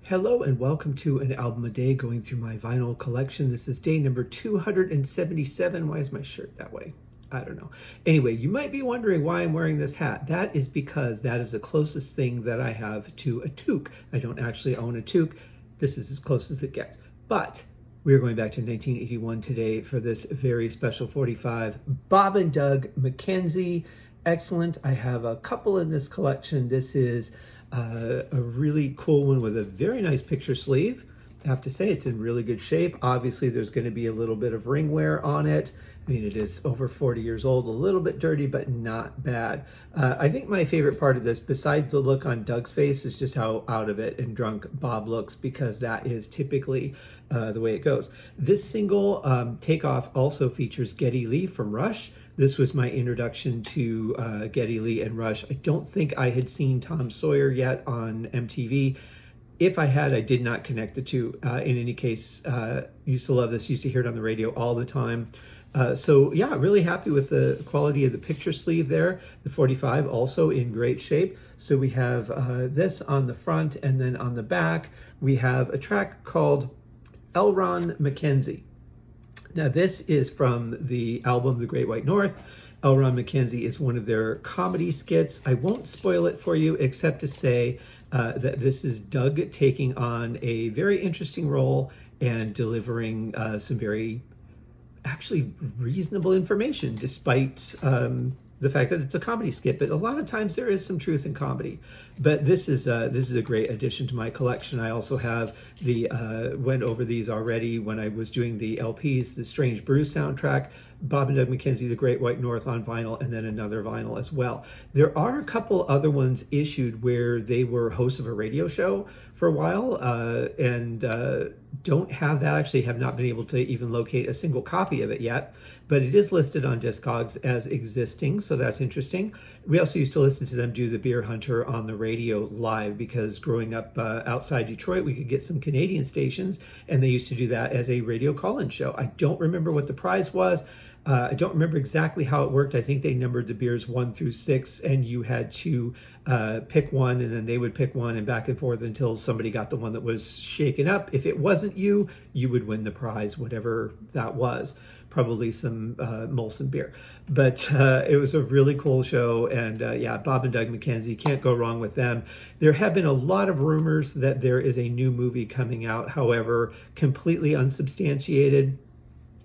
Hello and welcome to an album a day going through my vinyl collection. This is day number 277. Why is my shirt that way? I don't know. Anyway, you might be wondering why I'm wearing this hat. That is because that is the closest thing that I have to a toque. I don't actually own a toque. This is as close as it gets. But we are going back to 1981 today for this very special 45. Bob and Doug McKenzie. Excellent. I have a couple in this collection. This is a really cool one with a very nice picture sleeve. I have to say it's in really good shape. Obviously there's going to be a little bit of ring wear on it. I mean, it is over 40 years old, a little bit dirty, but not bad. I think my favorite part of this, besides the look on Doug's face, is just how out of it and drunk Bob looks, because that is typically the way it goes. This single, Takeoff, also features Geddy Lee from Rush. This was my introduction to Geddy Lee and Rush. I don't think I had seen Tom Sawyer yet on MTV. If I had, I did not connect the two. In any case, used to love this, used to hear it on the radio all the time. So yeah, really happy with the quality of the picture sleeve there. The 45 also in great shape. So we have this on the front, and then on the back, we have a track called Elron McKenzie. Now this is from the album The Great White North. Elron McKenzie is one of their comedy skits. I won't spoil it for you except to say that this is Doug taking on a very interesting role and delivering some very actually reasonable information despite the fact that it's a comedy skit. But a lot of times there is some truth in comedy. But this is a great addition to my collection. I also have the went over these already when I was doing the LPs, the Strange Brew soundtrack, Bob and Doug McKenzie, The Great White North on vinyl, and then another vinyl as well. There are a couple other ones issued where they were hosts of a radio show for a while, and don't have that. Actually have not been able to even locate a single copy of it yet, but it is listed on Discogs as existing, so that's interesting. We also used to listen to them do the Beer Hunter on the radio live, because growing up outside Detroit, we could get some Canadian stations, and they used to do that as a radio call-in show. I don't remember what the prize was. I don't remember exactly how it worked. I think they numbered the beers 1 through 6, and you had to pick one, and then they would pick one, and back and forth until somebody got the one that was shaken up. If it wasn't you, you would win the prize, whatever that was. Probably some Molson beer. But it was a really cool show, and yeah, Bob and Doug McKenzie, can't go wrong with them. There have been a lot of rumors that there is a new movie coming out, however, completely unsubstantiated.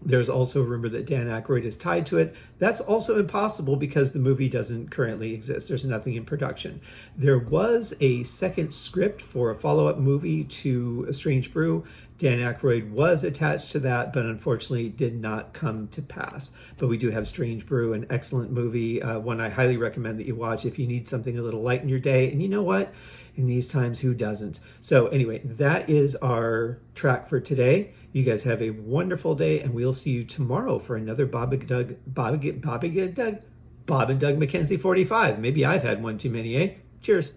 There's also a rumor that Dan Aykroyd is tied to it. That's also impossible because the movie doesn't currently exist. There's nothing in production. There was a second script for a follow-up movie to A Strange Brew. Dan Aykroyd was attached to that, but unfortunately did not come to pass. But we do have Strange Brew, an excellent movie, one I highly recommend that you watch if you need something a little light in your day. And you know what? In these times, who doesn't? So anyway, that is our track for today. You guys have a wonderful day, and we'll see you tomorrow for another Bob and Doug McKenzie 45. Maybe I've had one too many, eh? Cheers.